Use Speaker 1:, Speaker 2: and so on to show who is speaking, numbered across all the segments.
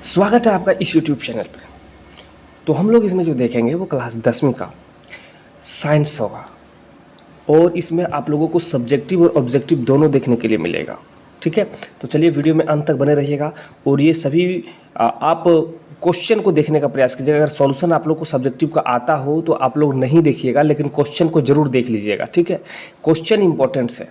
Speaker 1: स्वागत है आपका इस यूट्यूब चैनल पर। तो हम लोग इसमें जो देखेंगे वो क्लास 10वीं का साइंस होगा और इसमें आप लोगों को सब्जेक्टिव और ऑब्जेक्टिव दोनों देखने के लिए मिलेगा। ठीक है, तो चलिए वीडियो में अंत तक बने रहिएगा और ये सभी आप क्वेश्चन को देखने का प्रयास कीजिएगा। अगर सॉल्यूशन आप लोग को सब्जेक्टिव का आता हो तो आप लोग नहीं देखिएगा, लेकिन क्वेश्चन को जरूर देख लीजिएगा। ठीक है, क्वेश्चन इंपॉर्टेंट है।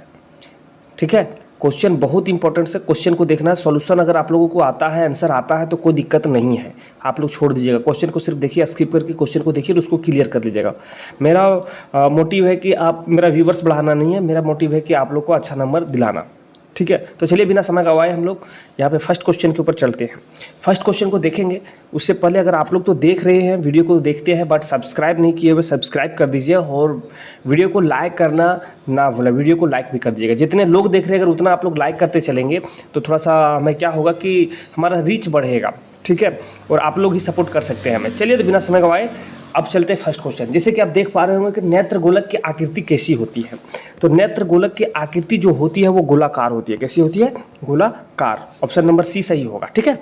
Speaker 1: ठीक है, क्वेश्चन बहुत इंपॉर्टेंट है, क्वेश्चन को देखना है। सॉल्यूशन अगर आप लोगों को आता है, आंसर आता है तो कोई दिक्कत नहीं है, आप लोग छोड़ दीजिएगा। क्वेश्चन को सिर्फ देखिए, स्किप करके क्वेश्चन को देखिए और उसको क्लियर कर लीजिएगा। मेरा मोटिव है कि आप मेरा व्यूवर्स बढ़ाना नहीं है, मेरा मोटिव है कि आप लोग को अच्छा नंबर दिलाना। ठीक है, तो चलिए बिना समय गवाए हम लोग यहाँ पे फर्स्ट क्वेश्चन के ऊपर चलते हैं। फर्स्ट क्वेश्चन को देखेंगे उससे पहले अगर आप लोग तो देख रहे हैं, वीडियो को देखते हैं बट सब्सक्राइब नहीं किए हुए, सब्सक्राइब कर दीजिए और वीडियो को लाइक करना ना भूलें। वीडियो को लाइक भी कर दीजिएगा। जितने लोग देख रहे हैं अगर उतना आप लोग लाइक करते चलेंगे तो थोड़ा सा हमें क्या होगा कि हमारा रीच बढ़ेगा। ठीक है, और आप लोग ही सपोर्ट कर सकते हैं हमें। चलिए तो बिना समय गवाए अब चलते हैं फर्स्ट क्वेश्चन। जैसे कि आप देख पा रहे होंगे कि नेत्र गोलक की आकृति कैसी होती है। तो नेत्र गोलक की आकृति जो होती है वो गोलाकार होती है। कैसी होती है? गोलाकार। ऑप्शन नंबर सी सही होगा। ठीक है,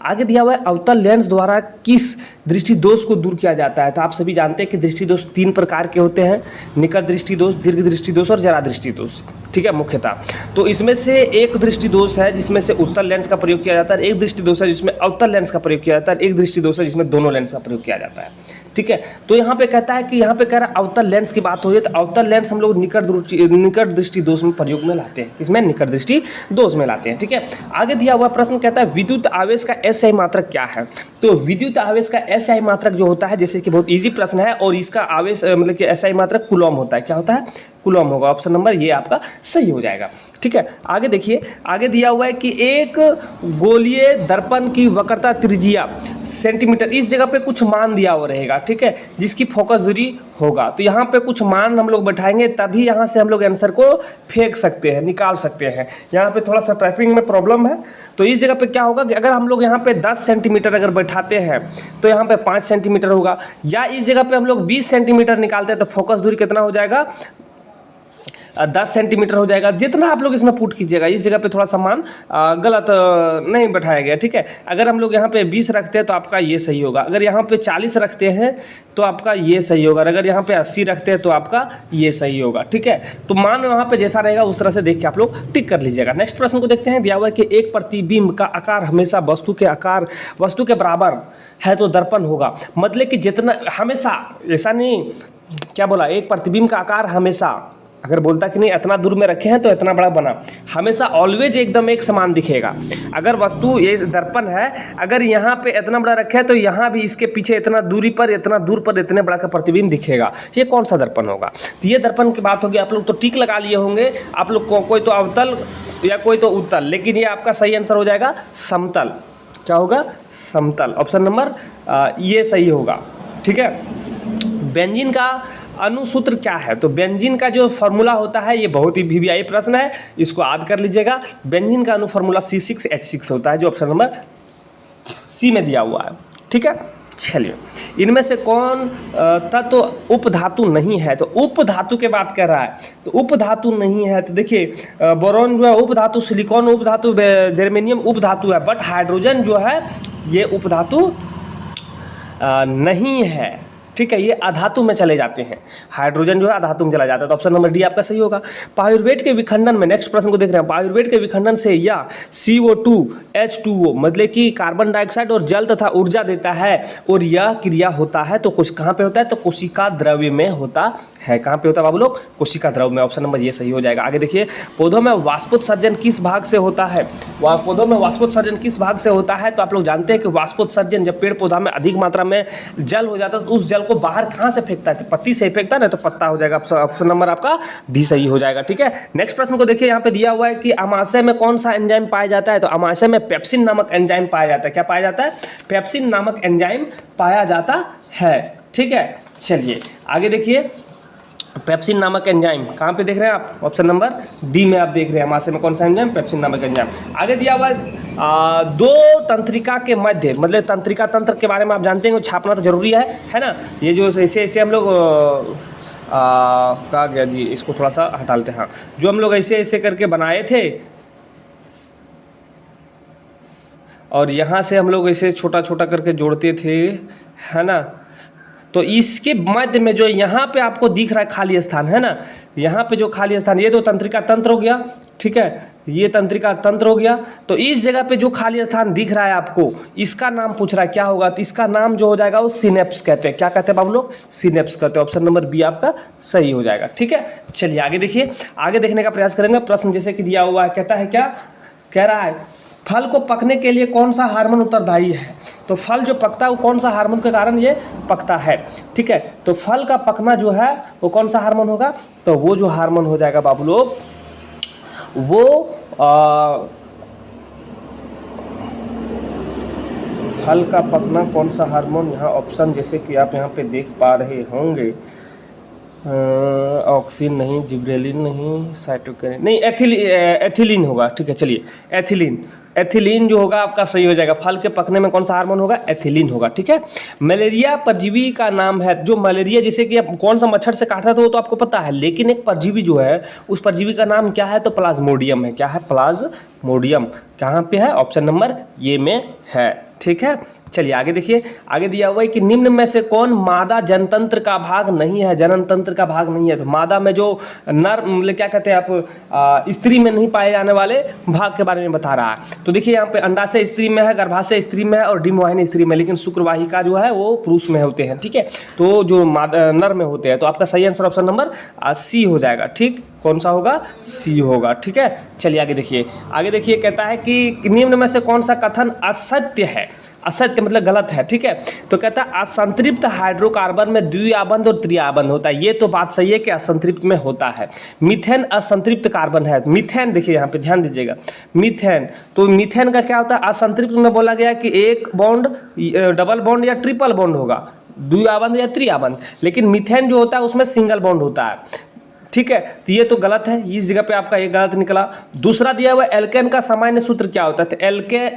Speaker 1: आगे दिया हुआ है अवतल लेंस द्वारा किस दृष्टि दोष को दूर किया जाता है। तो आप सभी जानते हैं कि दृष्टि दोष 3 प्रकार के होते हैं, निकट दृष्टि दोष, दीर्घ दृष्टि दोष और जरा दृष्टि दोष। ठीक है, मुख्यतः तो इसमें से एक दृष्टि दोष है जिसमें से उत्तल लेंस का प्रयोग किया जाता है, एक दृष्टि दोष है जिसमें अवतल लेंस का प्रयोग किया जाता है, एक दृष्टि दोष है जिसमें दोनों लेंस का प्रयोग किया जाता है। ठीक है, तो यहाँ पे कहता है कि यहाँ पे कह रहा है अवतल लेंस की बात हो रही है, तो अवतल लेंस हम लोग निकट दृष्टि दोष में प्रयोग में लाते हैं। इसमें निकट दृष्टि दोष में लाते हैं। ठीक है, आगे दिया हुआ प्रश्न कहता है विद्युत आवेश का एसआई मात्रक क्या है। तो विद्युत आवेश का एसआई मात्रक जो होता है, जैसे कि बहुत इजी प्रश्न है और इसका आवेश मतलब कि एसआई मात्रक कूलॉम होता है। क्या होता है? कूलॉम होगा। ऑप्शन नंबर ये आपका सही हो जाएगा। ठीक है, आगे देखिए, आगे दिया हुआ है कि एक गोलीय दर्पण की वक्रता त्रिज्या सेंटीमीटर, इस जगह पे कुछ मान दिया हुआ रहेगा। ठीक है, जिसकी फोकस दूरी होगा। तो यहाँ पे कुछ मान हम लोग बैठाएंगे तभी यहाँ से हम लोग आंसर को फेंक सकते हैं, निकाल सकते हैं। यहाँ पे थोड़ा सा टाइपिंग में प्रॉब्लम है, तो इस जगह पे क्या होगा कि अगर हम लोग यहाँ पे 10 सेंटीमीटर अगर बैठाते हैं तो यहाँ पे 5 सेंटीमीटर होगा, या इस जगह पे हम लोग 20 सेंटीमीटर निकालते हैं तो फोकस दूरी कितना हो जाएगा? 10 सेंटीमीटर हो जाएगा। जितना आप लोग इसमें पुट कीजिएगा, इस जगह पे थोड़ा सा मान गलत नहीं बैठाया गया। ठीक है, अगर हम लोग यहाँ पे 20 रखते हैं तो आपका ये सही होगा, अगर यहाँ पे 40 रखते हैं तो आपका ये सही होगा, अगर यहाँ पे 80 रखते हैं तो आपका ये सही होगा। ठीक है, तो मान वहाँ पे जैसा रहेगा उस तरह से देख के आप लोग टिक कर लीजिएगा। नेक्स्ट प्रश्न को देखते हैं। दिया हुआ है कि एक प्रतिबिंब का आकार हमेशा वस्तु के बराबर है तो दर्पण होगा। मतलब कि जितना हमेशा, ऐसा नहीं, क्या बोला, एक प्रतिबिंब का आकार हमेशा, अगर बोलता कि नहीं इतना दूर में रखे हैं तो इतना बड़ा बना, हमेशा ऑलवेज एकदम एक समान दिखेगा। अगर वस्तु ये दर्पण है, अगर यहाँ पे इतना बड़ा रखे हैं तो यहाँ भी इसके पीछे इतना दूरी पर, इतना दूर पर इतने बड़ा का प्रतिबिंब दिखेगा। ये कौन सा दर्पण होगा? तो ये दर्पण की बात होगी। आप लोग तो टिक लगा लिए होंगे, आप लोग को कोई तो अवतल या कोई तो उत्तल, लेकिन ये आपका सही आंसर हो जाएगा समतल। क्या होगा? समतल। ऑप्शन नंबर ये सही होगा। ठीक है, बेंजीन का अनुसूत्र क्या है। तो बेंजीन का जो फॉर्मूला होता है, ये बहुत ही वीवीआई प्रश्न है, इसको याद कर लीजिएगा। बेंजीन का अनुफॉर्मूला C6H6 होता है, जो ऑप्शन नंबर सी में दिया हुआ है। ठीक है, चलिए, इनमें से कौन तत्व उपधातु नहीं है। तो उपधातु के बात कर रहा है, तो उपधातु नहीं है। तो देखिए, बोरॉन जो है उपधातु, सिलिकॉन उपधातु, जर्मेनियम उपधातु है, बट हाइड्रोजन जो है ये उपधातु नहीं है। ठीक है, ये अधातु में चले जाते हैं। हाइड्रोजन जो है अधातु में चला जाता है। तो ऑप्शन नंबर डी आपका सही होगा। पायुर्वेट के विखंडन में, नेक्स्ट प्रश्न को देख रहे हैं, पायुर्वेट के विखंडन से या CO2 H2O मतलब कि कार्बन डाइऑक्साइड और जल तथा ऊर्जा देता है और यह क्रिया होता है तो कुछ कहाँ पे होता है? तो कोशिका द्रव्य में होता है। कहाँ पे होता है बाबू लोग? कोशिका द्रव्य में। ऑप्शन नंबर ये सही हो जाएगा। आगे देखिए, पौधों में वाष्पोत्सर्जन किस भाग से होता है। पौधों में वाष्पोत्सर्जन किस भाग से होता है? तो आप लोग जानते हैं कि वाष्पोत्सर्जन जब पेड़ पौधा में अधिक मात्रा में जल हो जाता है तो उस जल को बाहर कहाँ से फेंकता है? तो पत्ती से फेंकता है ना, तो पत्ता हो जाएगा। ऑप्शन नंबर आपका डी सही हो जाएगा। ठीक है, नेक्स्ट प्रश्न को देखिए, यहाँ पे दिया हुआ है कि अमाशय में कौन सा एंजाइम पाया जाता है। तो अमाशय में पेप्सिन नामक एंजाइम पाया जाता है। क्या पाया जाता है? पेप्सिन नामक एंजाइम पाया जाता है। ठीक है, चलिए आगे देखिए, पेप्सिन नामक एंजाइम कहाँ पे देख रहे हैं आप? ऑप्शन नंबर डी में आप देख रहे हैं, अमाशय में कौन सा एंजाइम? पेप्सिन नामक एंजाइम। आगे दिया हुआ है दो तंत्रिका के मध्य, मतलब तंत्रिका तंत्र के बारे में आप जानते हैं, छापना तो जरूरी है ना। ये जो ऐसे ऐसे हम लोग कहा गया जी, इसको थोड़ा सा हटा लेते हैं। हाँ, जो हम लोग ऐसे ऐसे करके बनाए थे, और यहाँ से हम लोग ऐसे छोटा छोटा करके जोड़ते थे, है ना। तो इसके मध्य में जो यहाँ पे आपको दिख रहा है खाली स्थान, है ना, यहाँ पे जो खाली स्थान, ये तो तंत्रिका तंत्र हो गया, ठीक है, ये तंत्रिका तंत्र हो गया। तो इस जगह पे जो खाली स्थान दिख रहा है आपको, इसका नाम पूछ रहा है क्या होगा, तो इसका नाम जो हो जाएगा वो सिनेप्स कहते हैं। क्या कहते हैं बाबू लोग? सिनेप्स कहते हैं। ऑप्शन नंबर बी आपका सही हो जाएगा, ठीक है। चलिए आगे देखिए, आगे देखने का प्रयास करेंगे। प्रश्न जैसे कि दिया हुआ है, कहता है क्या, कह रहा है फल को पकने के लिए कौन सा हार्मोन उत्तरदायी है। तो फल जो पकता है वो कौन सा हार्मोन के कारण ये पकता है, ठीक है। तो फल का पकना जो है वो कौन सा हार्मोन होगा, तो वो जो हार्मोन हो जाएगा बाबू लोग, वो फल का पकना कौन सा हार्मोन, यहाँ ऑप्शन जैसे कि आप यहाँ पे देख पा रहे होंगे, ऑक्सीन नहीं, जिब्रेलिन नहीं, साइटोकिनिन नहीं, एथिलीन होगा, ठीक है। चलिए एथिलीन जो होगा आपका सही हो जाएगा। फल के पकने में कौन सा हार्मोन होगा, एथिलीन होगा, ठीक है। मलेरिया परजीवी का नाम है। जो मलेरिया जैसे कि आप कौन सा मच्छर से काटा था वो तो आपको पता है, लेकिन एक परजीवी जो है उस परजीवी का नाम क्या है, तो प्लाज्मोडियम है। क्या है? प्लाज्मोडियम। कहाँ पे है? ऑप्शन नंबर ये में है, ठीक है। चलिए आगे देखिए, आगे दिया हुआ है कि निम्न में से कौन मादा जनतंत्र का भाग नहीं है, जननतंत्र का भाग नहीं है। तो मादा में जो नर मतलब क्या कहते हैं आप, स्त्री में नहीं पाए जाने वाले भाग के बारे में बता रहा है। तो देखिए यहाँ पे अंडाशय स्त्री में है, गर्भाशय स्त्री में है और डिम्बवाहिनी स्त्री में, लेकिन शुक्रवाहिका जो है वो पुरुष में होते हैं, ठीक है। तो जो नर में होते हैं, तो आपका सही आंसर ऑप्शन नंबर सी हो जाएगा, ठीक। कौन सा होगा? सी होगा, ठीक है। चलिए आगे देखिए, आगे देखिए, कहता है कि निम्न में से कौन सा कथन असत्य है। असत्य मतलब गलत है, ठीक है। तो कहता है असंतृप्त हाइड्रोकार्बन में द्विआबंध और त्रिआबंध होता है। ये तो बात सही है कि असंतृप्त में होता है। मीथेन असंतृप्त कार्बन है। मीथेन देखिए यहाँ पे ध्यान दीजिएगा, मीथेन, तो मीथेन का क्या होता है, असंतृप्त में बोला गया कि एक बॉन्ड, डबल बॉन्ड या ट्रिपल बॉन्ड होगा, द्विआबंध या त्रिआबंध, लेकिन मीथेन जो होता है उसमें सिंगल बॉन्ड होता है, ठीक है। तो ये तो गलत है, इस जगह पे आपका ये गलत निकला। दूसरा दिया हुआ एल्केन का सामान्य सूत्र क्या होता है, तो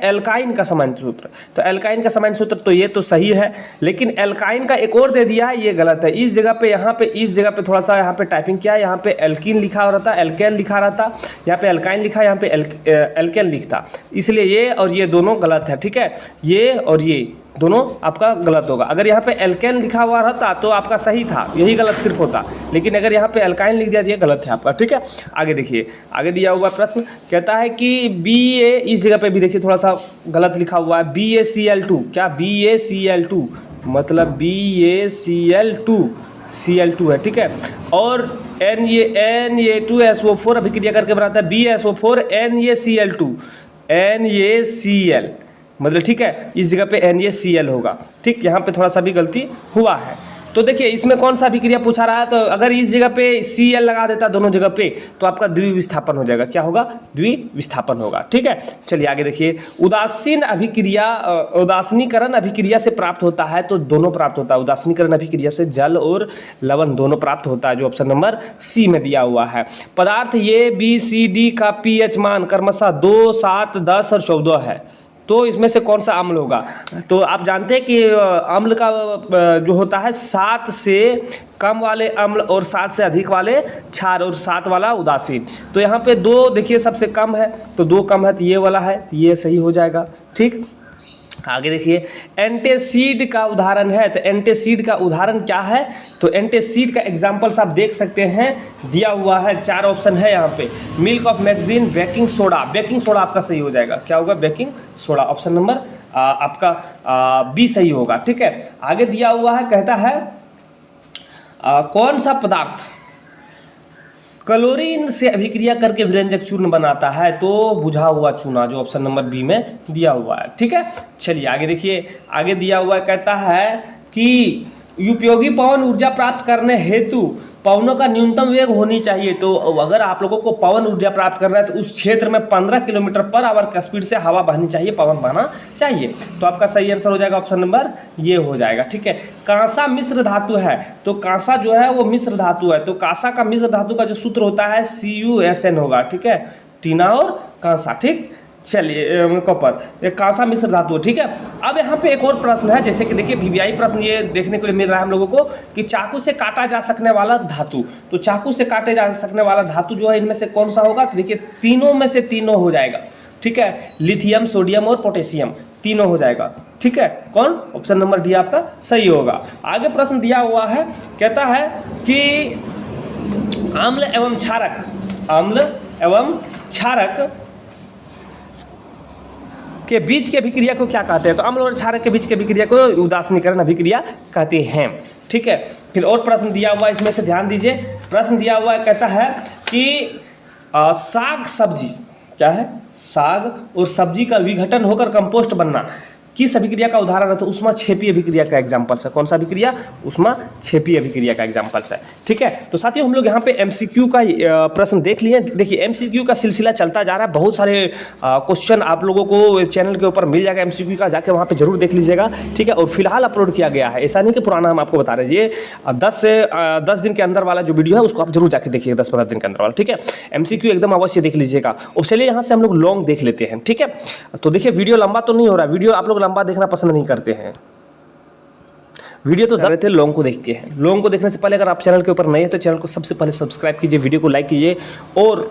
Speaker 1: एल्काइन का सामान्य सूत्र, तो एल्काइन का सामान्य सूत्र, तो ये तो सही है, लेकिन एल्काइन का एक और दे दिया है, ये गलत है। इस जगह पे यहाँ पे इस जगह पे थोड़ा सा यहाँ पे टाइपिंग किया है, यहाँ पे एल्कीन लिखा रहता, एल्केन लिखा रहता, यहाँ पे एल्काइन लिखा, यहाँ पे एल्केन लिखता, इसलिए ये और ये दोनों गलत है, ठीक है। ये और ये दोनों आपका गलत होगा। अगर यहाँ पे एल्केन लिखा हुआ रहता तो आपका सही था, यही गलत सिर्फ होता, लेकिन अगर यहाँ पे एल्काइन लिख दिया तो ये गलत है आपका, ठीक है। आगे देखिए, आगे दिया हुआ प्रश्न कहता है कि BA, इस जगह पे भी देखिए थोड़ा सा गलत लिखा हुआ है, BaCl2, क्या BaCl2 मतलब BaCl2 है, ठीक है। और Na2SO4 अभिक्रिया करके बनाता है BaSO4 NaCl मतलब, ठीक है, इस जगह पे NaCl होगा, ठीक। यहाँ पे थोड़ा सा भी गलती हुआ है। तो देखिए इसमें कौन सा अभिक्रिया पूछा रहा है, तो अगर इस जगह पे Cl लगा देता दोनों जगह पे तो आपका द्विविस्थापन हो जाएगा। क्या होगा? द्विविस्थापन होगा, ठीक है। चलिए आगे देखिए, उदासीन अभिक्रिया उदासीनीकरण अभिक्रिया से प्राप्त होता है, तो दोनों प्राप्त होता है। उदासीनीकरण अभिक्रिया से जल और लवण दोनों प्राप्त होता है, जो ऑप्शन नंबर सी में दिया हुआ है। पदार्थ ABCD का pH मान क्रमशः 2, 7, 10 और 14 है, तो इसमें से कौन सा अम्ल होगा। तो आप जानते हैं कि अम्ल का जो होता है 7 से कम वाले अम्ल और 7 से अधिक वाले क्षार और 7 वाला उदासीन। तो यहाँ पे 2 देखिए सबसे कम है, तो 2 कम है, तो ये वाला है, ये सही हो जाएगा, ठीक। आगे देखिए, एंटेसीड का उदाहरण है, तो एंटेसीड का उदाहरण क्या है, तो एंटेसीड का एग्जांपल्स आप देख सकते हैं, दिया हुआ है, 4 ऑप्शन है यहाँ पे, milk of magazine, baking soda. Baking soda आपका सही हो जाएगा, क्या होगा? बेकिंग सोडा, ऑप्शन नंबर आपका बी सही होगा, ठीक है। आगे दिया हुआ है, कहता है कौन सा पदार्थ क्लोरीन से अभिक्रिया करके व्यंजक चूर्ण बनाता है, तो बुझा हुआ चूना, जो ऑप्शन नंबर बी में दिया हुआ है, ठीक है। चलिए आगे देखिए, आगे दिया हुआ कहता है कि उपयोगी पवन ऊर्जा प्राप्त करने हेतु पवनों का न्यूनतम वेग होनी चाहिए। तो अगर आप लोगों को पवन ऊर्जा प्राप्त करना है तो उस क्षेत्र में 15 किलोमीटर पर आवर का स्पीड से हवा बहनी चाहिए, पवन बहना चाहिए। तो आपका सही आंसर हो जाएगा ऑप्शन नंबर ये हो जाएगा, ठीक है। कांसा मिश्र धातु है, तो कांसा जो है वो मिश्र धातु है, तो कांसा का मिश्र धातु का जो सूत्र होता है CuSN होगा, ठीक है। टीना और कांसा, ठीक। चलिए कॉपर, एक कांसा मिश्र धातु, ठीक है। अब यहाँ पे एक और प्रश्न है, जैसे कि देखिए VVI प्रश्न ये देखने को मिल रहा है हम लोगों को कि चाकू से काटा जा सकने वाला धातु, तो चाकू से काटे जा सकने वाला धातु जो है इनमें से कौन सा होगा, तो देखिए तीनों में से तीनों हो जाएगा, ठीक है। लिथियम, सोडियम और पोटेशियम, तीनों हो जाएगा। ठीक है, कौन? ऑप्शन नंबर डी आपका सही होगा। आगे प्रश्न दिया हुआ है, कहता है कि आम्ल एवं क्षारक, आम्ल एवं क्षारक के बीच के अभिक्रिया को क्या कहते हैं? तो अम्ल और क्षारक के बीच के अभिक्रिया को उदासीनीकरण अभिक्रिया कहते हैं। ठीक है, फिर और प्रश्न दिया हुआ है, इसमें से ध्यान दीजिए। प्रश्न दिया हुआ है, कहता है कि साग सब्जी, क्या है? साग और सब्जी का विघटन होकर कंपोस्ट बनना किस अभिक्रिया का उदाहरण है? तो ऊष्माक्षेपीय अभिक्रिया का एग्जाम्पल्स है। कौन सा अभिक्रिया? ऊष्माक्षेपीय अभिक्रिया का एग्जाम्पल्स है। ठीक है, तो साथियों हम लोग यहाँ पे एमसीक्यू का प्रश्न देख लिए। देखिए एमसीक्यू का सिलसिला चलता जा रहा है, बहुत सारे क्वेश्चन आप लोगों को चैनल के ऊपर मिल जाएगा एमसीक्यू का, जाके वहाँ पे जरूर देख लीजिएगा। ठीक है, और फिलहाल अपलोड किया गया है, ऐसा नहीं कि पुराना हम आपको बता रहे हैं। ये 10 दिन के अंदर वाला जो वीडियो है उसको आप जरूर जाके देखिए, 10-15 दिन के अंदर वाला। ठीक है, एमसीक्यू एकदम अवश्य देख लीजिएगा। और चलिए यहाँ से हम लोग लॉन्ग देख लेते हैं। ठीक है, तो देखिए वीडियो लंबा तो नहीं हो रहा, वीडियो आप लोग लंबा देखना पसंद नहीं करते हैं, वीडियो तो थे लॉन्ग को देखते हैं। लॉन्ग को देखने से पहले अगर आप चैनल के ऊपर नए हैं तो चैनल को सबसे पहले सब्सक्राइब कीजिए, वीडियो को लाइक कीजिए और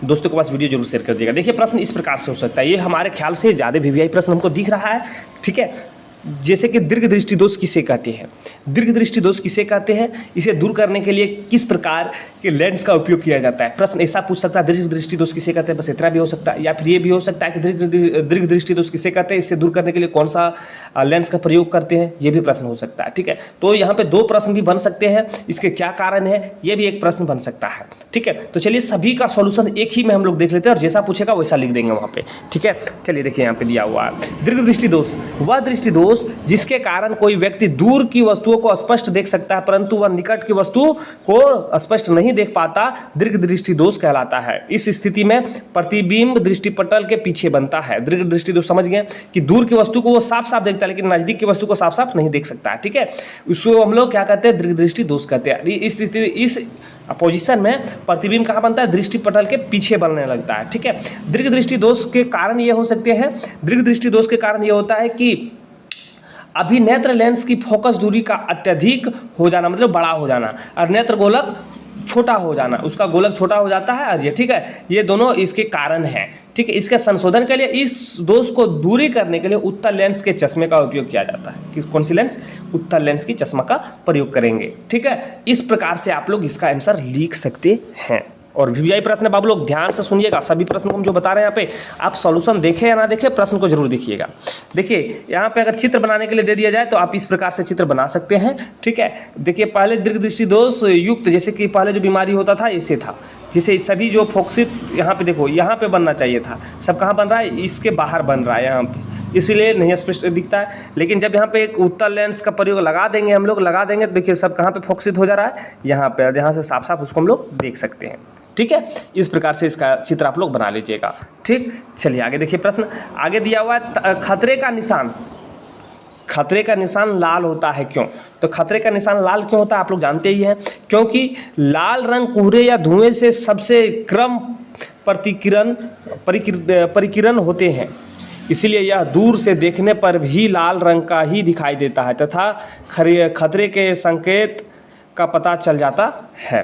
Speaker 1: दोस्तों के पास वीडियो जरूर शेयर कर दिएगा। देखिए प्रश्न इस प्रकार से हो सकता है, ये हमारे ख्याल से ज़्यादा वीवीआई प्रश्न हमको दिख रहा है। ठीक है, जैसे कि दीर्घ दृष्टि दोष किसे कहते हैं? दीर्घ दृष्टि दोष किसे कहते हैं? इसे दूर करने के लिए किस प्रकार के लेंस का उपयोग किया जाता है? प्रश्न ऐसा पूछ सकता है, दीर्घ दृष्टि दोष किसे कहते हैं, बस इतना भी हो सकता है। या फिर ये भी हो सकता है कि दीर्घ दृष्टि दोष किसे कहते हैं, इससे दूर करने के लिए कौन सा लेंस का प्रयोग करते हैं, ये भी प्रश्न हो सकता है। ठीक है, तो यहाँ पे 2 प्रश्न भी बन सकते हैं, इसके क्या कारण है ये भी एक प्रश्न बन सकता है। ठीक है, तो चलिए सभी का सॉल्यूशन एक ही में हम लोग देख लेते हैं और जैसा पूछेगा वैसा लिख देंगे वहाँ पे। ठीक है, चलिए देखिए यहाँ पे दिया हुआ है, दीर्घ दृष्टि दोष वह दृष्टि दोष जिसके कारण कोई व्यक्ति दूर की वस्तुओं को स्पष्ट देख सकता है परंतु वह निकट की वस्तु को स्पष्ट नहीं देख पाता, दीर्घ दृष्टि दोष कहलाता है। इस स्थिति में प्रतिबिंब दृष्टिपटल के पीछे बनता है। दीर्घ दृष्टि दोष समझ गए कि दूर की वस्तु को वो साफ साफ देखता है लेकिन नजदीक की वस्तु को साफ साफ नहीं देख सकता है। ठीक है, उसको हम लोग क्या कहते हैं? दीर्घ दृष्टि दोष कहते हैं। इस स्थिति इस अपोजिशन में प्रतिबिंब कहाँ बनता है? दृष्टिपटल के पीछे बनने लगता है। ठीक है, दीर्घ दृष्टि दोष के कारण ये हो सकते हैं, दीर्घ दृष्टि दोष के कारण ये होता है कि अभिनेत्र लेंस की फोकस दूरी का अत्यधिक हो जाना, मतलब बड़ा हो जाना, और नेत्र गोलक छोटा हो जाना, उसका गोलक छोटा हो जाता है। और ये ठीक है, ये दोनों इसके कारण हैं। ठीक है, इसके संशोधन के लिए, इस दोष को दूरी करने के लिए उत्तल लेंस के चश्मे का उपयोग किया जाता है। किस कौन सी लेंस? उत्तल लेंस की चश्मा का प्रयोग करेंगे। ठीक है, इस प्रकार से आप लोग इसका आंसर लिख सकते हैं। और वीवीआई प्रश्न आप लोग ध्यान से सुनिएगा, सभी प्रश्नों को हम जो बता रहे हैं यहाँ पे, आप सॉल्यूशन देखें या ना देखें, प्रश्न को जरूर देखिएगा। देखिए यहाँ पे अगर चित्र बनाने के लिए दे दिया जाए तो आप इस प्रकार से चित्र बना सकते हैं। ठीक है, देखिए पहले दीर्घ दृष्टि दोष युक्त, जैसे कि पहले जो बीमारी होता था इससे था, जिसे सभी जो फोकसित यहाँ पे देखो यहाँ पे बनना चाहिए था, सब कहाँ बन रहा है? इसके बाहर बन रहा है यहाँ पे, इसीलिए नहीं स्पष्ट दिखता है। लेकिन जब यहाँ पे एक उत्तल लेंस का प्रयोग लगा देंगे, हम लोग लगा देंगे, देखिए सब कहाँ पे फोकसित हो जा रहा है? यहाँ पे, यहाँ से साफ साफ उसको हम लोग देख सकते हैं। ठीक है, इस प्रकार से इसका चित्र आप लोग बना लीजिएगा। ठीक, चलिए आगे देखिए प्रश्न आगे दिया हुआ है, खतरे का निशान, खतरे का निशान लाल होता है क्यों? तो खतरे का निशान लाल क्यों होता है आप लोग जानते ही हैं, क्योंकि लाल रंग कोहरे या धुएं से सबसे क्रम परिकिरण होते हैं, इसीलिए यह दूर से देखने पर भी लाल रंग का ही दिखाई देता है तथा खतरे के संकेत का पता चल जाता है।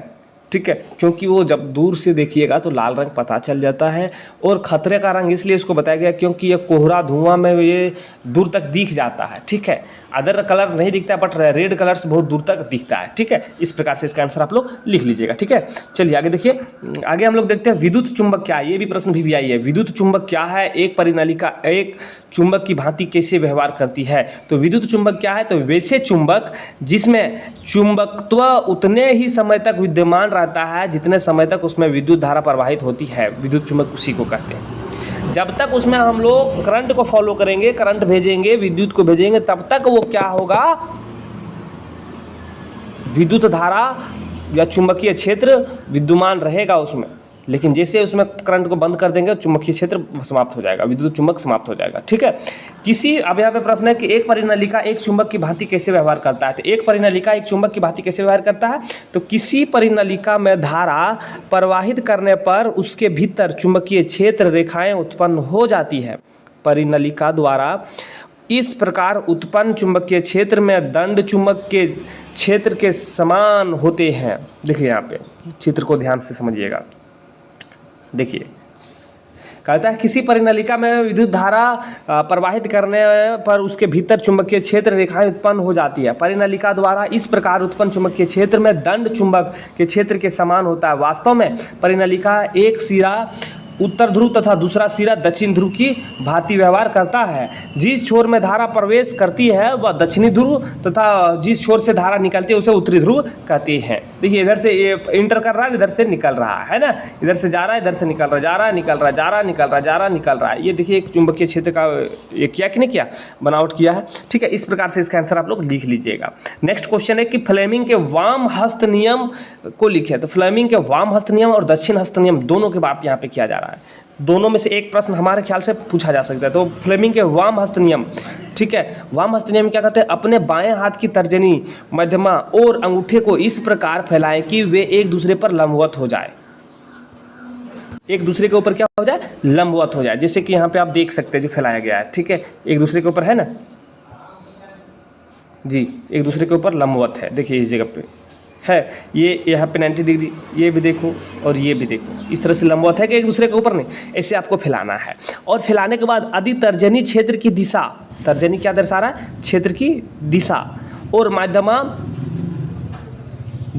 Speaker 1: ठीक है, क्योंकि वो जब दूर से देखिएगा तो लाल रंग पता चल जाता है। और खतरे का रंग इसलिए इसको बताया गया क्योंकि ये कोहरा धुआं में ये दूर तक दिख जाता है। ठीक है, अदर कलर नहीं दिखता बट रेड कलर से बहुत दूर तक दिखता है। ठीक है, इस प्रकार से इसका आंसर आप लोग लिख लीजिएगा। ठीक है, चलिए आगे देखिए, आगे हम लोग देखते हैं विद्युत चुंबक क्या है। ये भी प्रश्न वीवीआई है। विद्युत चुंबक क्या है? एक परिनलिका एक चुंबक की भांति कैसे व्यवहार करती है? तो विद्युत चुंबक क्या है? तो वैसे चुंबक जिसमें चुंबकत्व उतने ही समय तक विद्यमान रहता है जितने समय तक उसमें विद्युत धारा प्रवाहित होती है, विद्युत चुंबक उसी को कहते हैं। जब तक उसमें हम लोग करंट को फॉलो करेंगे, करंट भेजेंगे, विद्युत को भेजेंगे, तब तक वो क्या होगा? विद्युत धारा या चुंबकीय क्षेत्र विद्यमान रहेगा उसमें। लेकिन जैसे उसमें करंट को बंद कर देंगे चुंबकीय क्षेत्र समाप्त हो जाएगा, विद्युत चुंबक समाप्त हो जाएगा। ठीक है, किसी अब यहाँ पे प्रश्न है कि एक परिनलिका एक चुंबक की भांति कैसे व्यवहार करता है? तो एक परिनलिका एक चुंबक की भांति कैसे व्यवहार करता है? तो किसी परिनलिका में धारा प्रवाहित करने पर उसके भीतर चुंबकीय क्षेत्र रेखाएं उत्पन्न हो जाती है। परिनलिका द्वारा इस प्रकार उत्पन्न चुंबकीय क्षेत्र में दंड चुंबक के क्षेत्र के समान होते हैं। देखिए यहाँ पे चित्र को ध्यान से समझिएगा। देखिए कहता है किसी परिनलिका में विद्युत धारा प्रवाहित करने पर उसके भीतर चुंबकीय क्षेत्र रेखाएं उत्पन्न हो जाती है। परिनलिका द्वारा इस प्रकार उत्पन्न चुंबकीय क्षेत्र में दंड चुंबक के क्षेत्र के समान होता है। वास्तव में परिनलिका एक सिरा उत्तर ध्रुव तथा दूसरा सिरा दक्षिण ध्रुव की भांति व्यवहार करता है। जिस छोर में धारा प्रवेश करती है वह दक्षिणी ध्रुव तथा जिस छोर से धारा निकलती है उसे उत्तरी ध्रुव कहती है। देखिए इधर से ये इंटर कर रहा है, इधर से निकल रहा है ना, इधर से जा रहा है, इधर से निकल रहा है, जा रहा है, निकल रहा है, जा रहा है, निकल रहा है, जा रहा है, निकल रहा है। ये देखिए एक चुंबकीय क्षेत्र का ये किया कि नहीं किया, बनावट किया है। ठीक है, इस प्रकार से इसका आंसर आप लोग लिख लीजिएगा। नेक्स्ट क्वेश्चन है कि फ्लेमिंग के वाम हस्त नियम को लिखे। तो फ्लेमिंग के वाम हस्त नियम और दक्षिण हस्त नियम दोनों की बात यहाँ पे किया जा रहा है। दोनों में से एक प्रश्न हमारे ख्याल से पूछा जा सकता है। तो फ्लेमिंग के वाम हस्त नियम, ठीक है, वाम हस्त नियम क्या कहते हैं? अपने बाएं हाथ की तर्जनी, मध्यमा और अंगूठे को इस प्रकार फैलाएं कि वे एक दूसरे पर लंबवत हो जाए। एक दूसरे के ऊपर क्या हो जाए? लंबवत हो जाए। जैसे कि यहाँ पे आप देख सकते हैं जो फैलाया गया है, ठीक है, एक दूसरे के ऊपर है ना जी, एक दूसरे के ऊपर लंबवत है। देखिए इस जगह पे है, ये यहाँ पे 90 डिग्री, ये भी देखो और ये भी देखो, इस तरह से लंबवत है कि एक दूसरे के ऊपर नहीं, ऐसे आपको फैलाना है। और फैलाने के बाद यदि तर्जनी क्षेत्र की दिशा, तर्जनी क्या दर्शा रहा है? क्षेत्र की दिशा, और माध्यमा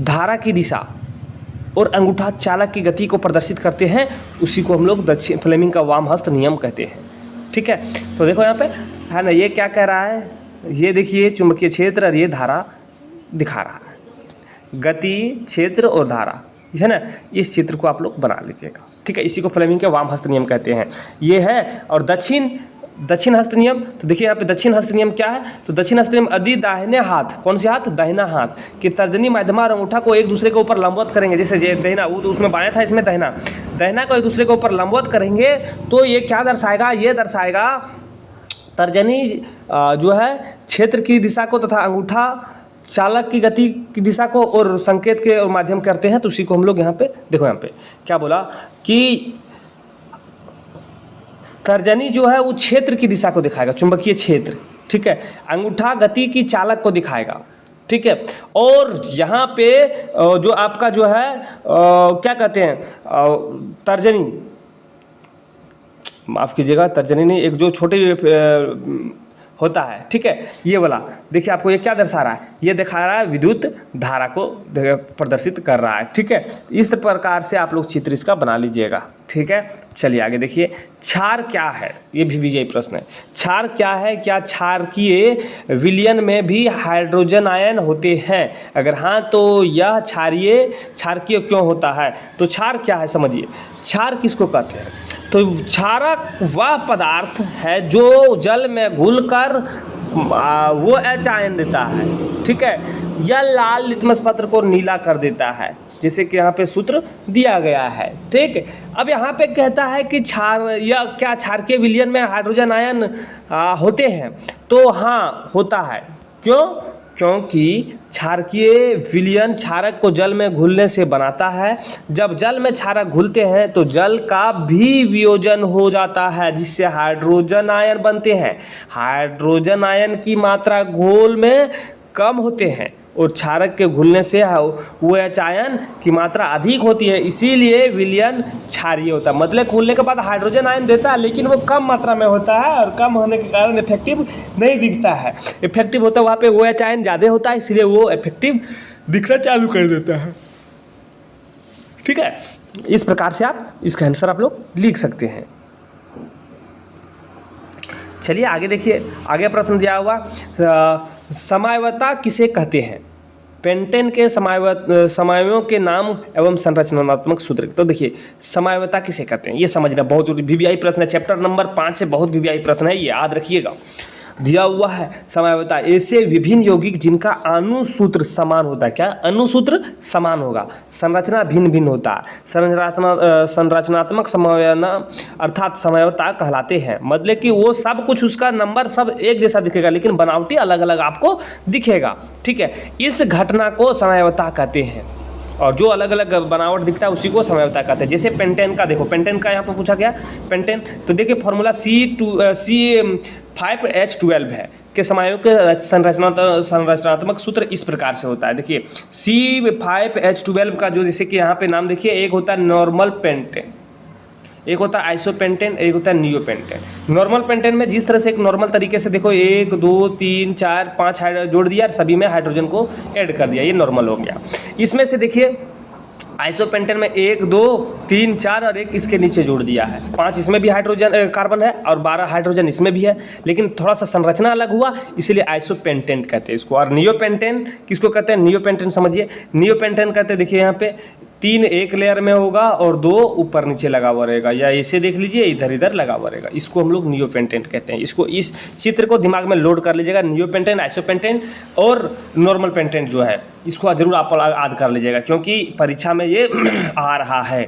Speaker 1: धारा की दिशा और अंगूठा चालक की गति को प्रदर्शित करते हैं, उसी को हम लोग दक्षिण फ्लेमिंग का वाम हस्त नियम कहते हैं। ठीक है, तो देखो यहाँ पे है ना, ये क्या कह रहा है? ये देखिए चुंबकीय क्षेत्र और ये धारा दिखा रहा है, गति, क्षेत्र और धारा, है ना, इस चित्र को आप लोग बना लीजिएगा। ठीक है, इसी को फ्लेमिंग के वाम हस्त नियम कहते हैं। ये है। और दक्षिण हस्त नियम, तो देखिए यहाँ पे दक्षिण हस्त नियम क्या है? तो दक्षिण हस्त नियम यदि दाहिने हाथ, कौन से हाथ? दाहिना हाथ कि तर्जनी, मध्यमा और अंगूठा को एक दूसरे के ऊपर लंबवत करेंगे। जैसे ये दाहिना, वो तो उसमें बायां था, इसमें दाहिना, दाहिना को एक दूसरे के ऊपर लंबवत करेंगे तो ये क्या दर्शाएगा? ये दर्शाएगा तर्जनी जो है क्षेत्र की दिशा को तथा अंगूठा चालक की गति की दिशा को और संकेत के और माध्यम करते हैं। तो उसी को हम लोग यहाँ पे देखो, यहाँ पे क्या बोला कि तर्जनी जो है वो क्षेत्र की दिशा को दिखाएगा, चुंबकीय क्षेत्र, ठीक है, अंगूठा गति की चालक को दिखाएगा, ठीक है, और यहाँ पे जो आपका जो है क्या कहते हैं, तर्जनी, माफ कीजिएगा, तर्जनी नहीं, एक जो छोटे होता है, ठीक है, ये वाला देखिए आपको ये क्या दर्शा रहा है? ये दिखा रहा है विद्युत धारा को प्रदर्शित कर रहा है। ठीक है, इस प्रकार से आप लोग चित्र इसका बना लीजिएगा। ठीक है, चलिए आगे देखिए, क्षार क्या है? ये भी यही प्रश्न है। क्षार क्या है? क्या क्षारकीय विलयन में भी हाइड्रोजन आयन होते हैं? अगर हाँ तो यह क्षारकीय क्यों होता है? तो क्षार क्या है समझिए। क्षार किसको कहते हैं? तो क्षारक वह पदार्थ है जो जल में घुलकर वो H आयन देता है, ठीक है, या लाल लिटमस पत्र को नीला कर देता है, जैसे कि यहाँ पे सूत्र दिया गया है। ठीक, अब यहाँ पे कहता है कि क्षार या क्या क्षारकीय विलयन में हाइड्रोजन आयन होते हैं? तो हाँ होता है। क्यों? क्योंकि क्षारकीय विलयन क्षारक को जल में घुलने से बनाता है। जब जल में क्षारक घुलते हैं तो जल का भी वियोजन हो जाता है, जिससे हाइड्रोजन आयन बनते हैं। हाइड्रोजन आयन की मात्रा घोल में कम होते हैं और क्षारक के घुलने से वो H आयन की मात्रा अधिक होती है, इसीलिए विलयन क्षारीय होता है। मतलब घुलने के बाद हाइड्रोजन आयन देता है लेकिन वो कम मात्रा में होता है और कम होने के कारण इफेक्टिव नहीं दिखता है। इफेक्टिव होता है वहाँ पे वो H आयन ज़्यादा होता है, इसलिए वो इफेक्टिव दिखना चालू कर देता है। ठीक है, इस प्रकार से आप इसका आंसर आप लोग लिख सकते हैं। चलिए आगे देखिए, आगे प्रश्न दिया हुआ समावयवता किसे कहते हैं? पेंटेन के समावयवों के नाम एवं संरचनात्मक सूत्र। तो देखिए समावयवता किसे कहते हैं ये समझना बहुत जरूरी, वीवीआई प्रश्न है, चैप्टर नंबर 5 से बहुत वीवीआई प्रश्न है, ये याद रखिएगा। दिया हुआ है समावयवता, ऐसे विभिन्न यौगिक जिनका अनुसूत्र समान होता है। क्या? अनुसूत्र समान होगा, संरचना भिन्न भिन्न होता है, संरचनात्मक समावयवता अर्थात समावयवता कहलाते हैं। मतलब कि वो सब कुछ उसका नंबर सब एक जैसा दिखेगा लेकिन बनावटी अलग अलग आपको दिखेगा। ठीक है, इस घटना को समावयवता कहते हैं और जो अलग अलग बनावट दिखता है उसी को समावयवता कहते हैं। जैसे पेंटेन का देखो, पेंटेन का यहाँ पर पूछा गया पेंटेन, तो देखिए फॉर्मूला C5H12 है के समावयव के संरचनात्मक सूत्र इस प्रकार से होता है। देखिए C5H12 का जो जैसे कि यहाँ पे नाम देखिए, एक होता है नॉर्मल पेंटेन, एक होता है आइसोपेंटेन, एक होता है नियोपेंटेन। नॉर्मल पेंटेन में जिस तरह से एक नॉर्मल तरीके से देखो 1 2 3 4 5 जोड़ दिया और सभी में हाइड्रोजन को ऐड कर दिया, ये नॉर्मल हो गया। इसमें से देखिए आइसोपेंटेन में 1 2 3 4 और एक इसके नीचे जोड़ दिया है, 5 इसमें भी हाइड्रोजन कार्बन है और 12 हाइड्रोजन इसमें भी है, लेकिन थोड़ा सा संरचना अलग हुआ इसलिए आइसोपेंटेन कहते हैं इसको। और नियोपेंटेन किसको कहते हैं? नियोपेंटेन समझिए, नियोपेंटेन कहते हैं देखिए यहाँ पे 3 एक लेयर में होगा और 2 ऊपर नीचे लगा हुआ रहेगा, या इसे देख लीजिए इधर इधर लगा हुआ रहेगा, इसको हम लोग नियोपेंटेन कहते हैं। इसको इस चित्र को दिमाग में लोड कर लीजिएगा, नियोपेंटेन, आइसोपेंटेन और नॉर्मल पेंटेन जो है इसको जरूर आप याद कर लीजिएगा क्योंकि परीक्षा में ये आ रहा है।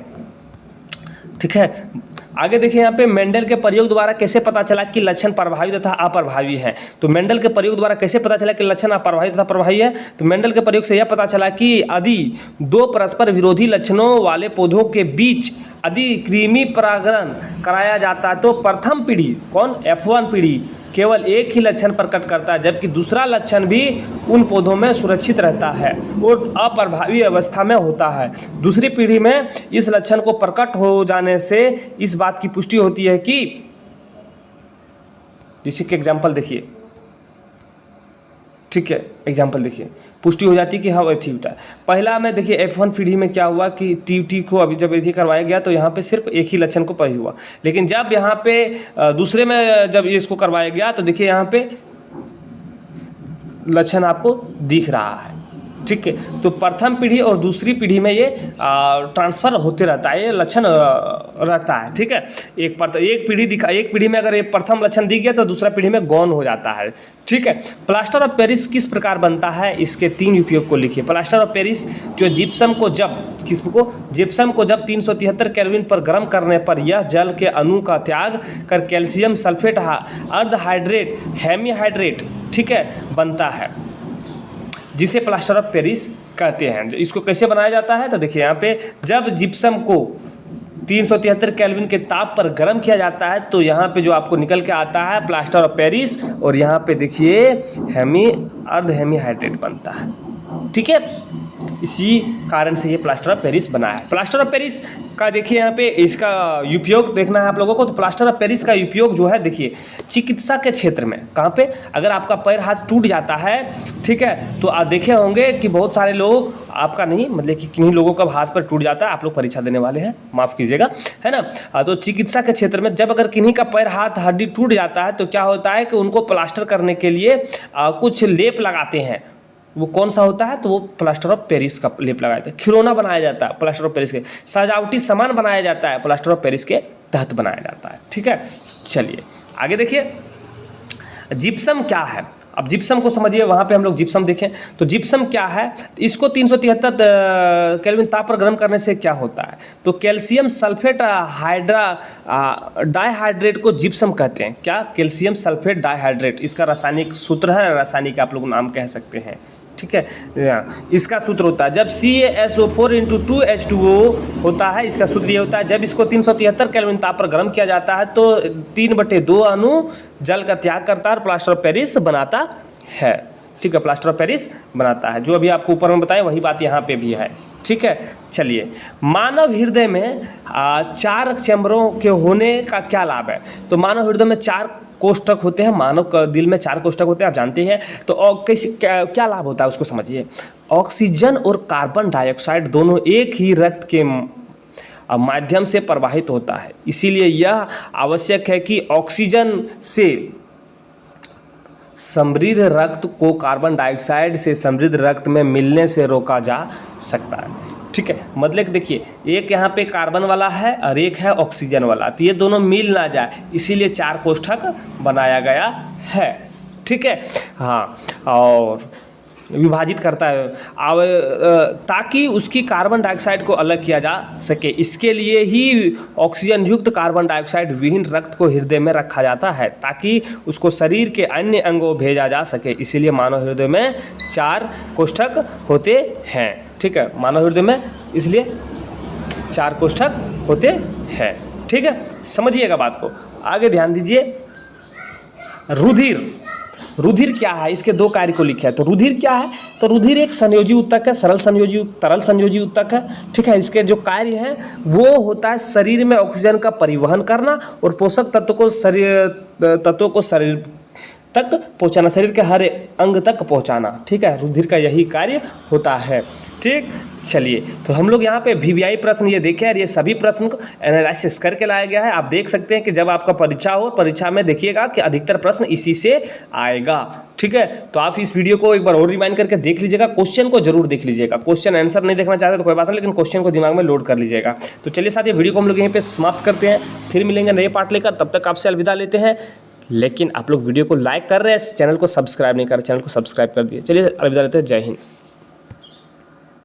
Speaker 1: ठीक है, आगे देखिए यहाँ पे मेंडल के प्रयोग द्वारा कैसे पता चला कि लक्षण प्रभावी तथा अप्रभावी है। तो मेंडल के प्रयोग द्वारा कैसे पता चला कि लक्षण अप्रभावी तथा प्रभावी है? तो मेंडल के प्रयोग से यह पता चला कि यदि 2 परस्पर विरोधी लक्षणों वाले पौधों के बीच यदि कृमि परागण कराया जाता है तो प्रथम पीढ़ी कौन F1 पीढ़ी केवल एक ही लक्षण प्रकट करता है, जबकि दूसरा लक्षण भी उन पौधों में सुरक्षित रहता है और अप्रभावी अवस्था में होता है। दूसरी पीढ़ी में इस लक्षण को प्रकट हो जाने से इस बात की पुष्टि होती है कि, जैसे कि एग्जाम्पल देखिए, ठीक है एग्जाम्पल देखिए, पुष्टि हो जाती है कि हाँ वही होता है। पहला में देखिए F1 पीढ़ी में क्या हुआ कि टी को अभी जब ये करवाया गया तो यहाँ पे सिर्फ एक ही लक्षण को पही हुआ, लेकिन जब यहाँ पे दूसरे में जब इसको करवाया गया तो देखिए यहाँ पे लक्षण आपको दिख रहा है। ठीक है, तो प्रथम पीढ़ी और दूसरी पीढ़ी में ये ट्रांसफर होते रहता है, ये लक्षण रहता है। ठीक है, एक पीढ़ी में अगर ये प्रथम लक्षण दिख गया तो दूसरा पीढ़ी में गौण हो जाता है। ठीक है, प्लास्टर ऑफ पेरिस किस प्रकार बनता है? इसके 3 उपयोग को लिखिए। प्लास्टर ऑफ पेरिस जो जिप्सम को जब 373 केल्विन पर गर्म करने पर यह जल के अणु का त्याग कर कैल्शियम सल्फेट अर्धहाइड्रेट हेमीहाइड्रेट, ठीक है, बनता है, जिसे प्लास्टर ऑफ पेरिस कहते हैं। इसको कैसे बनाया जाता है? तो देखिए यहाँ पे जब जिप्सम को 373 केल्विन के ताप पर गर्म किया जाता है तो यहाँ पे जो आपको निकल के आता है प्लास्टर ऑफ पेरिस, और यहाँ पे देखिए अर्ध हेमीहाइड्रेट बनता है। ठीक है, इसी कारण से ये प्लास्टर ऑफ पेरिस बना है। प्लास्टर ऑफ पेरिस का देखिए यहाँ पे इसका उपयोग देखना है आप लोगों को। तो प्लास्टर ऑफ पेरिस का उपयोग जो है देखिए चिकित्सा के क्षेत्र में, कहाँ पे? अगर आपका पैर हाथ टूट जाता है, ठीक है, तो आप देखे होंगे कि बहुत सारे लोग, आपका नहीं मतलब कि किन्हीं लोगों का हाथ पर टूट जाता है, आप लोग परीक्षा देने वाले हैं माफ़ कीजिएगा, है ना। तो चिकित्सा के क्षेत्र में जब अगर किन्हीं का पैर हाथ हड्डी टूट जाता है तो क्या होता है कि उनको प्लास्टर करने के लिए कुछ लेप लगाते हैं। वो कौन सा होता है? तो वो प्लास्टर ऑफ पेरिस का लेप लगाया जाता है। खिलौना बनाया जाता है प्लास्टर ऑफ पेरिस के, सजावटी सामान बनाया जाता है प्लास्टर ऑफ पेरिस के तहत बनाया जाता है। ठीक है, चलिए आगे देखिए जिप्सम क्या है। अब जिप्सम को समझिए, वहाँ पे हम लोग जिप्सम देखें तो जिप्सम क्या है। इसको 373 केल्विन ताप पर गर्म करने से क्या होता है? तो कैल्शियम सल्फेट डाइहाइड्रेट को जिप्सम कहते हैं। क्या? कैल्शियम सल्फेट डाइहाइड्रेट, इसका रासायनिक सूत्र है, रासायनिक आप लोग नाम कह सकते हैं। ठीक है, इसका सूत्र होता है जब CaSO4 × 2H2O होता है, इसका सूत्र ये होता है जब इसको 373 केल्विन ताप पर गर्म किया जाता है तो 3/2 अणु जल का त्याग करता है और प्लास्टर ऑफ पेरिस बनाता है। ठीक है, प्लास्टर ऑफ पेरिस बनाता है। जो अभी आपको ऊपर में बताया वही बात यहाँ पे भी है। ठीक है, चलिए मानव हृदय में 4 चैम्बरों के होने का क्या लाभ है? तो मानव हृदय में 4 कोष्ठक होते हैं, मानव दिल में 4 कोष्ठक होते हैं, आप जानते हैं। तो कैसे क्या लाभ होता है उसको समझिए। ऑक्सीजन और कार्बन डाइऑक्साइड दोनों एक ही रक्त के माध्यम से प्रवाहित होता है, इसीलिए यह आवश्यक है कि ऑक्सीजन से समृद्ध रक्त को कार्बन डाइऑक्साइड से समृद्ध रक्त में मिलने से रोका जा सकता है। ठीक है, मतलब देखिए एक यहाँ पे कार्बन वाला है और एक है ऑक्सीजन वाला, तो ये दोनों मिल ना जाए इसीलिए 4 कोष्ठक बनाया गया है। ठीक है, हाँ, और विभाजित करता है ताकि उसकी कार्बन डाइऑक्साइड को अलग किया जा सके। इसके लिए ही ऑक्सीजन युक्त कार्बन डाइऑक्साइड विहीन रक्त को हृदय में रखा जाता है ताकि उसको शरीर के अन्य अंगों भेजा जा सके। इसीलिए मानव हृदय में 4 कोष्ठक होते हैं। ठीक है, मानव हृदय में इसलिए 4 कोष्ठक होते हैं। ठीक है, समझिएगा बात को, आगे ध्यान दीजिए। रुधिर रुधिर क्या है, इसके दो कार्य को लिखा है। तो रुधिर क्या है, तो रुधिर एक संयोजी ऊतक है, तरल संयोजी ऊतक है, ठीक है। इसके जो कार्य है वो होता है शरीर में ऑक्सीजन का परिवहन करना और पोषक तत्वों को शरीर तक पहुंचाना, शरीर के हर अंग तक पहुंचाना, ठीक है। रुधिर का यही कार्य होता है, ठीक। चलिए, तो हम लोग यहाँ पे वीवीआई प्रश्न ये देखे और ये सभी प्रश्न को एनालिसिस करके लाया गया है। आप देख सकते हैं कि जब आपका परीक्षा हो, परीक्षा में देखिएगा कि अधिकतर प्रश्न इसी से आएगा, ठीक है। तो आप इस वीडियो को एक बार और रिमाइंड करके देख लीजिएगा, क्वेश्चन को जरूर देख लीजिएगा। क्वेश्चन आंसर नहीं देखना चाहते तो कोई बात नहीं, लेकिन क्वेश्चन को दिमाग में लोड कर लीजिएगा। तो चलिए साथ, ये वीडियो को हम लोग यहीं पे समाप्त करते हैं, फिर मिलेंगे नए पार्ट लेकर। तब तक आपसे अलविदा लेते हैं। लेकिन आप लोग वीडियो को लाइक कर रहे हैं, चैनल को सब्सक्राइब नहीं कर रहे, चैनल को सब्सक्राइब कर दिए। चलिए अलविदा लेते हैं, जय हिंद।